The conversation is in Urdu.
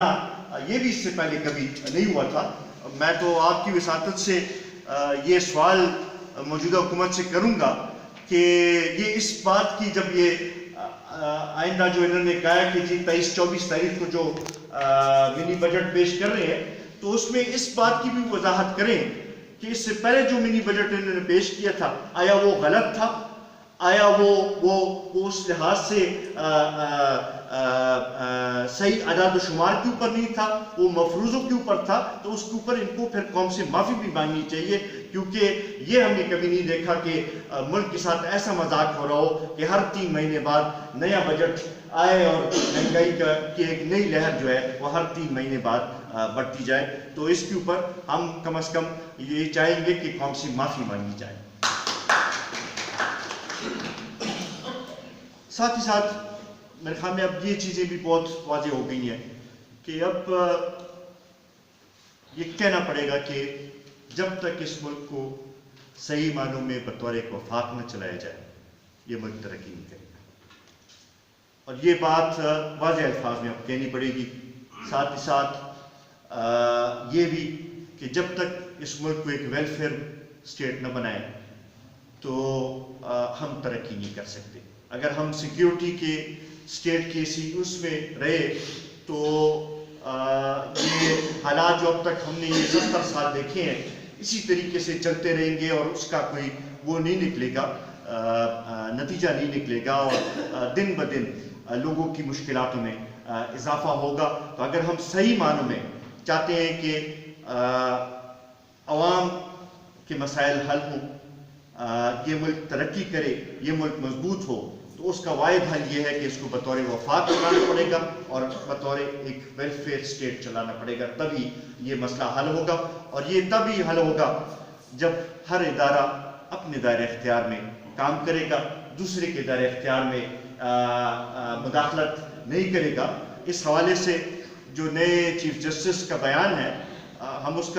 یہ بھی اس سے پہلے کبھی نہیں ہوا تھا۔ میں تو آپ کی وساطت سے یہ سوال موجودہ حکومت سے کروں گا کہ یہ اس بات کی جب یہ آئندہ جو انہوں نے کہا کہ جی 23-24 تاریخ کو جو منی بجٹ پیش کر رہے ہیں تو اس میں اس بات کی بھی وضاحت کریں کہ اس سے پہلے جو منی بجٹ انہوں نے پیش کیا تھا آیا وہ غلط تھا، آیا وہ اس لحاظ سے صحیح اعداد و شمار کے اوپر نہیں تھا، وہ مفروضوں کے اوپر تھا، تو اس کے اوپر ان کو پھر قوم سے معافی بھی مانگنی چاہیے، کیونکہ یہ ہم نے کبھی نہیں دیکھا کہ ملک کے ساتھ ایسا مذاق ہو رہا ہو کہ ہر 3 مہینے بعد نیا بجٹ آئے اور مہنگائی کی ایک نئی لہر جو ہے وہ ہر 3 مہینے بعد بڑھتی جائے۔ تو اس کے اوپر ہم کم از کم یہ چاہیں گے کہ قوم سے معافی مانگی جائے۔ ساتھ ہی ساتھ میرے خیال میں اب یہ چیزیں بھی بہت واضح ہو گئی ہیں کہ اب یہ کہنا پڑے گا کہ جب تک اس ملک کو صحیح معنوں میں بطور ایک وفاق نہ چلایا جائے یہ ملک ترقی نہیں کرے گا، اور یہ بات واضح الفاظ میں اب کہنی پڑے گی۔ ساتھ ہی ساتھ یہ بھی کہ جب تک اس ملک کو ایک ویلفیئر اسٹیٹ نہ بنائے تو ہم ترقی نہیں کر سکتے۔ اگر ہم سیکیورٹی کے اسٹیٹ کے اس میں رہے تو یہ حالات جو اب تک ہم نے یہ 70 سال دیکھے ہیں اسی طریقے سے چلتے رہیں گے اور اس کا کوئی وہ نہیں نکلے گا، نتیجہ نہیں نکلے گا، اور دن بدن لوگوں کی مشکلاتوں میں اضافہ ہوگا۔ تو اگر ہم صحیح معنوں میں چاہتے ہیں کہ عوام کے مسائل حل ہوں، یہ ملک ترقی کرے، یہ ملک مضبوط ہو، تو اس کا واحد حل یہ ہے کہ اس کو بطور وفاق چلانا پڑے گا اور بطور ایک ویلفیئر اسٹیٹ چلانا پڑے گا، تبھی یہ مسئلہ حل ہوگا۔ اور یہ تبھی حل ہوگا جب ہر ادارہ اپنے دائرہ اختیار میں کام کرے گا، دوسرے کے دائرہ اختیار میں مداخلت نہیں کرے گا۔ اس حوالے سے جو نئے چیف جسٹس کا بیان ہے ہم اس کا